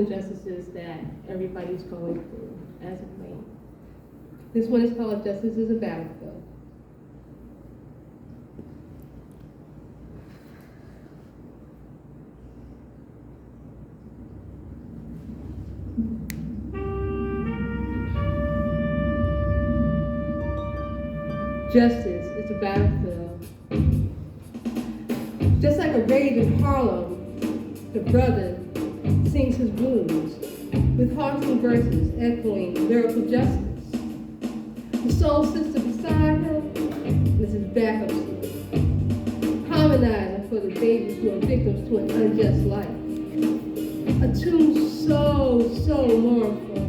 injustices that everybody's going through as of late. This one is called Justice is a Battlefield. Justice is a battlefield. Just like a rage in Harlem, the brother sings his blues with haunting verses echoing lyrical justice. The soul sister beside him is his backup singer, harmonizing for the babies who are victims to an unjust life. A tune so mournful,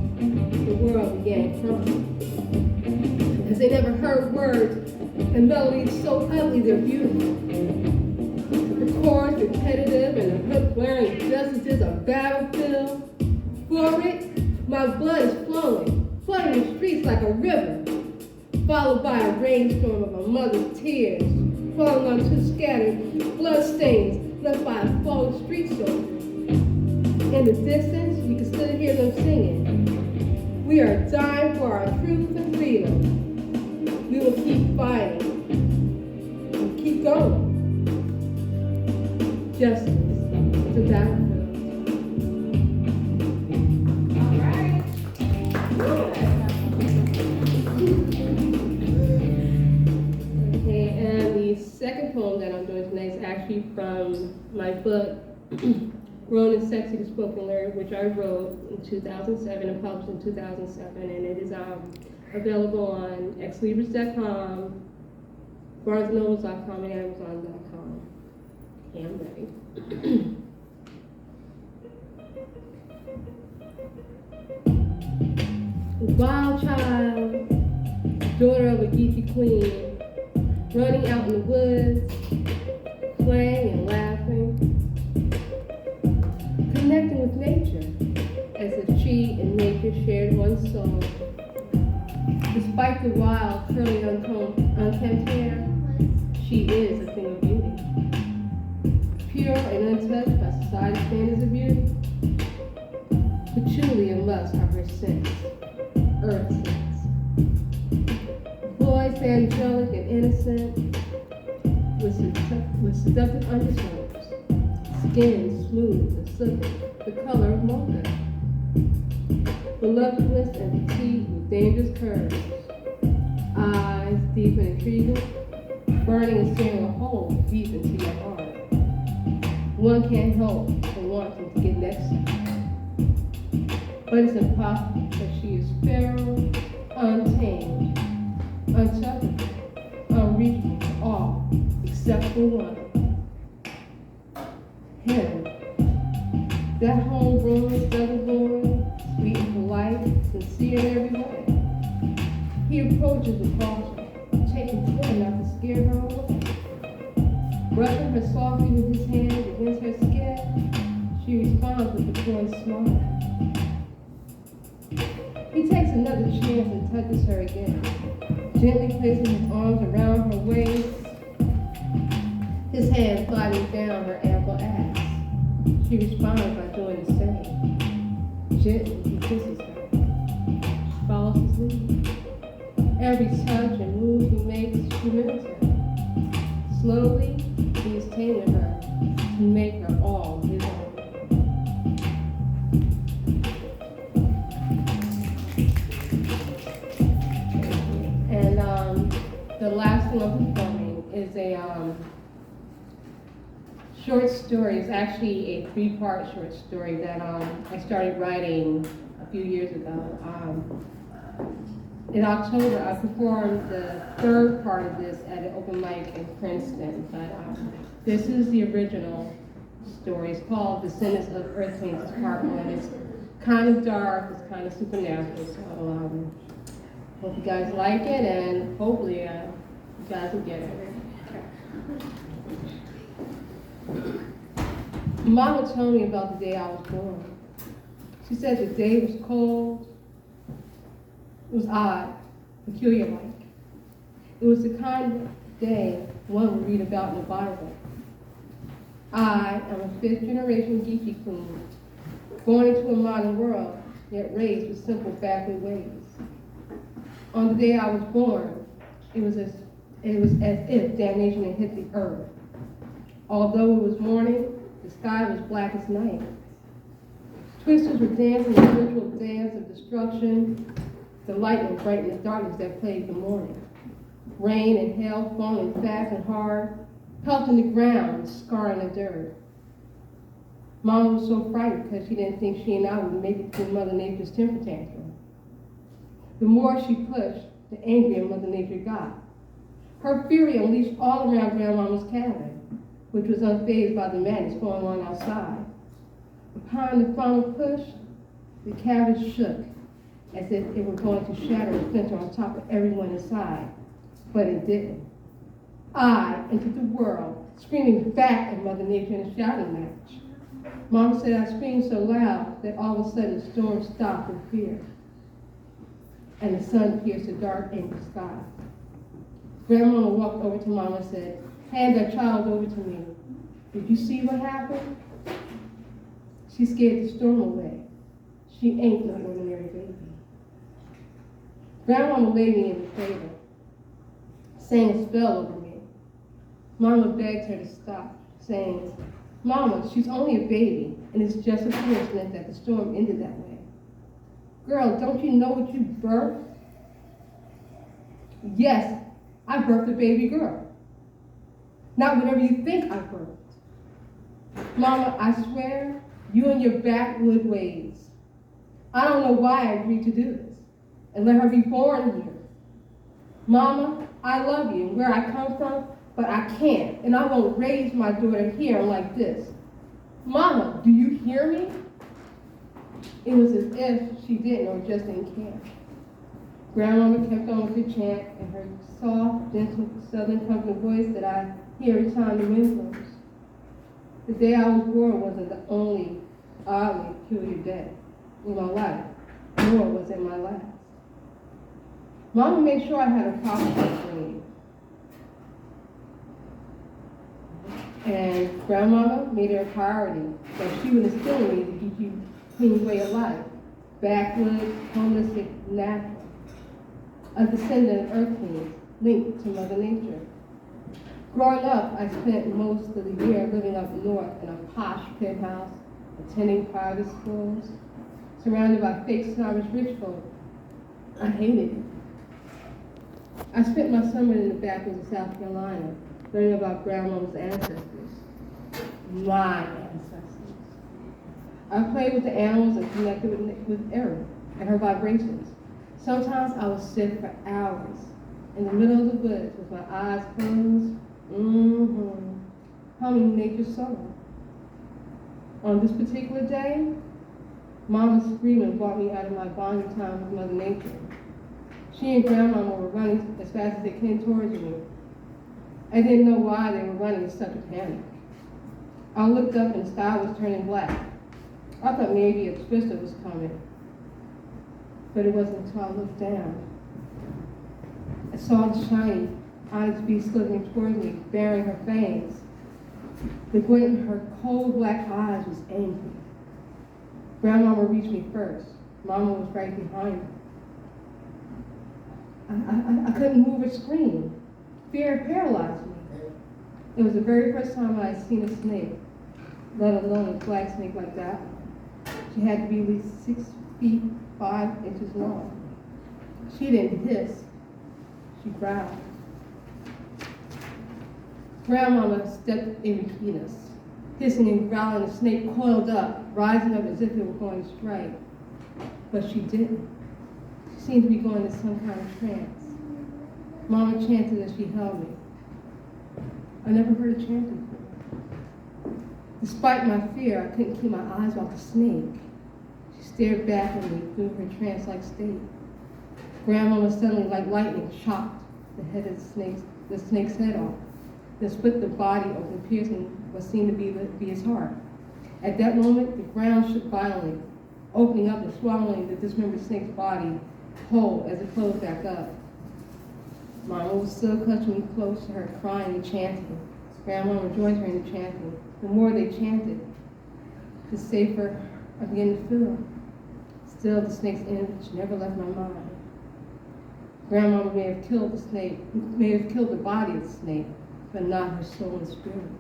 the world began crying. As they never heard words and melodies so ugly they're beautiful. The chords repetitive and the hook blaring, justice is a battlefield. For it, my blood is flowing, flooding the streets like a river, followed by a rainstorm of a mother's tears, falling on two scattered bloodstains left by a fallen street soldier. In the distance, you can still hear them singing. We are dying for our truth and freedom. We will keep fighting and keep going. Justice is a battlefield. All right. Okay, and the second poem that I'm doing tonight is actually from my book, Grown and Sexy the Spoken Lyric, which I wrote in 2007 and published in 2007, and it is available on xlibris.com, barnesandnobles.com, and amazon.com. Okay, I'm ready. Wild child, daughter of a geeky queen, running out in the woods, playing and laughing, connecting with nature, as if she and nature shared one soul. Despite the wild, curly, unkempt hair, she is a thing of beauty. Pure and untouched by society's standards of beauty. Patchouli and lust are her scents, earth scents. Voice angelic and innocent, with seductive undertones. Skin smooth and silky, the color of mocha. Voluptuous and petite with dangerous curves. Eyes deep and intriguing, burning and staring a hole deep into your heart. One can't help but wanting to get next to her. But it's impossible because she is feral, untamed, untouchable, unreachable to all except for one. Him. That homegrown, double-born, sweet and polite, sincere in every way. He approaches with caution, taking care not to scare her away. Brushing her softly with his hand against her skin, she responds with a coy smile. He takes another chance and touches her again, gently placing his arms around her waist, his hand gliding down her ample ass. She responds by doing the same. Gently, he kisses her. She follows his lead. Every touch and move he makes, she mimics her. Slowly, he is taming her to make her all his own. And the last thing I'm performing is a short story. It's actually a three-part short story that I started writing a few years ago. In October, I performed the third part of this at an open mic in Princeton. But this is the original story. It's called Descendants of Earth Queens. It's part one. It's kind of dark. It's kind of supernatural. So hope you guys like it, and hopefully you guys will get it. Mama told me about the day I was born. She said the day was cold. It was odd, peculiar-like. It was the kind of day one would read about in the Bible. I am a fifth-generation geeky queen, born into a modern world, yet raised with simple backward ways. On the day I was born, it was as if damnation had hit the earth. Although it was morning, the sky was black as night. Twisters were dancing the ritual dance of destruction. The lightning brightened the darkness that plagued the morning. Rain and hail falling fast and hard, pelting the ground, scarring the dirt. Mama was so frightened because she didn't think she and I would make it through Mother Nature's temper tantrum. The more she pushed, the angrier Mother Nature got. Her fury unleashed all around Grandmama's cabin, which was unfazed by the madness going on outside. Upon the final push, the cabin shook as if it were going to shatter and splinter on top of everyone inside, but it didn't. I entered the world, screaming back at Mother Nature in a shouting match. Mama said I screamed so loud that all of a sudden the storm stopped in fear, and the sun pierced the dark, angry sky. Grandmama walked over to Mama and said, "Hand that child over to me. Did you see what happened?" She scared the storm away. She ain't no ordinary baby. Grandmama laid me in the cradle, sang a spell over me. Mama begged her to stop, saying, "Mama, she's only a baby, and it's just a coincidence that the storm ended that way. Girl, don't you know what you birthed?" "Yes, I birthed a baby girl. Not whatever you think I birthed." "Mama, I swear, you and your backwood ways. I don't know why I agreed to do this and let her be born here. Mama, I love you and where I come from, but I can't, and I won't raise my daughter here like this. Mama, do you hear me?" It was as if she didn't or just didn't care. Grandmama kept on with the chant in her soft, gentle, southern comforting voice that I hear every time the wind blows. The day I was born wasn't the only oddly peculiar day in my life, nor was it my last. Mama made sure I had a proper upbringing. And Grandmama made it a priority that she would instill in me the DG clean way of life, backwoods, holistic, natural, a descendant of Earth Kings linked to Mother Nature. Growing up, I spent most of the year living up north in a posh penthouse, attending private schools, surrounded by fake snobbish rich folk. I hated it. I spent my summer in the backwoods of South Carolina, learning about Grandmama's ancestors, my ancestors. I played with the animals and connected with Earth and her vibrations. Sometimes I would sit for hours in the middle of the woods with my eyes closed, humming nature's song. On this particular day, Mama's screaming brought me out of my bonding time with Mother Nature. She and Grandmama were running as fast as they came towards me. I didn't know why they were running in such a panic. I looked up and the sky was turning black. I thought maybe a twister was coming, but it wasn't until I looked down. I saw the shiny, honest beast slithering towards me, baring her fangs. The glint in her cold black eyes was angry. Grandmama reached me first. Mama was right behind me. I couldn't move or scream. Fear paralyzed me. It was the very first time I had seen a snake, let alone a black snake like that. She had to be at least 6 feet 5 inches long. She didn't hiss. She growled. Grandmama stepped in between us. Hissing and growling, the snake coiled up, rising up as if it were going to strike. But she didn't. She seemed to be going into some kind of trance. Mama chanted as she held me. I never heard a chant before. Despite my fear, I couldn't keep my eyes off the snake. She stared back at me through her trance-like state. Grandmama suddenly, like lightning, chopped the head of the snake's head off, then split the body open, piercing what seemed to be his heart. At that moment, the ground shook violently, opening up and swallowing the dismembered snake's body whole as it closed back up. Mama was still clutching me close to her, crying and chanting. Grandmama joined her in the chanting. The more they chanted, the safer I began to feel. Still, the snake's image never left my mind. Grandmama may have killed the snake, may have killed the body of the snake, but not her soul and spirit.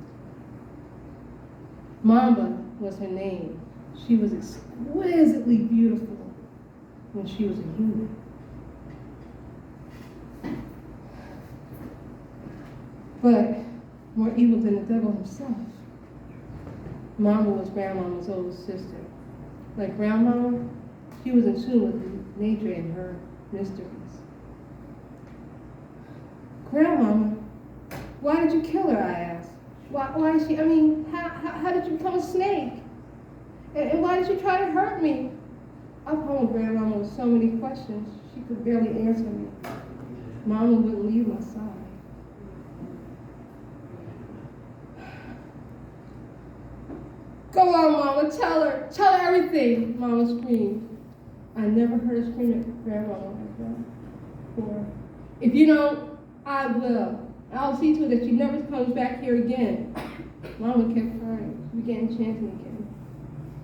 Mamba was her name. She was exquisitely beautiful when she was a human. But more evil than the devil himself. Mama was Grandmama's older sister. Like Grandmama, she was in tune with nature and her mysteries. Grandmama, why did you kill her, I asked. Why is she, how did you become a snake? And why did you try to hurt me? I pummeled Grandmama with so many questions, she could barely answer me. Mama wouldn't leave my side. Go on, Mama, tell her everything, Mama screamed. I never heard her scream at Grandmama like that before. If you don't, I will. I'll see to it that she never comes back here again. Mama kept crying. She began chanting again.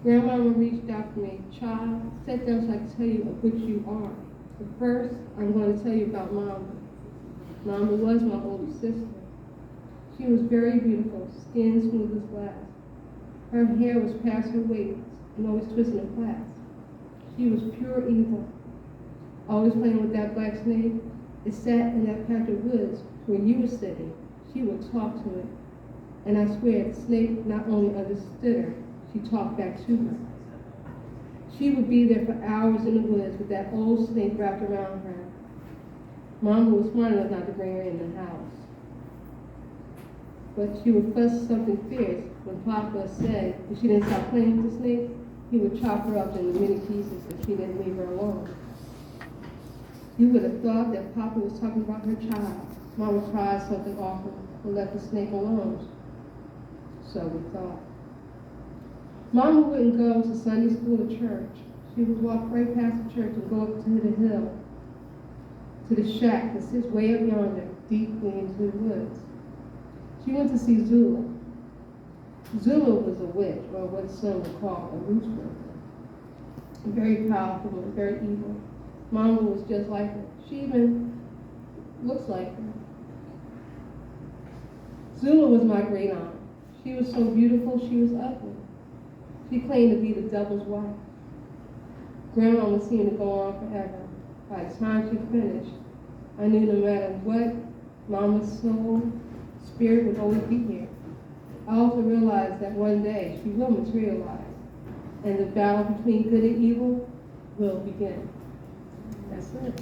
Grandmama reached out for me. Child, sit down so I can tell you of which you are. But first, I'm going to tell you about Mama. Mama was my older sister. She was very beautiful, skin smooth as glass. Her hair was past her waist and always twisted in plaits. She was pure evil, always playing with that black snake. It sat in that patch of woods where you were sitting. She would talk to it. And I swear, the snake not only understood her, she talked back to her. She would be there for hours in the woods with that old snake wrapped around her. Mama was smart enough not to bring her in the house. But she would fuss something fierce when Papa said if she didn't stop playing with the snake, he would chop her up into many pieces if she didn't leave her alone. You would have thought that Papa was talking about her child. Mama tried something awful and left the snake alone. So we thought. Mama wouldn't go to Sunday school or church. She would walk right past the church and go up to the hill, to the shack that sits way up yonder, deeply into the woods. She went to see Zula. Zula was a witch, or what some would call a roots worker. Very powerful and very evil. Mama was just like her. She even looks like her. Zula was my great aunt. She was so beautiful, she was ugly. She claimed to be the devil's wife. Grandmama seemed to go on forever. By the time she finished, I knew no matter what, Mama's soul, spirit would always be here. I also realized that one day she will materialize, and the battle between good and evil will begin. That's it.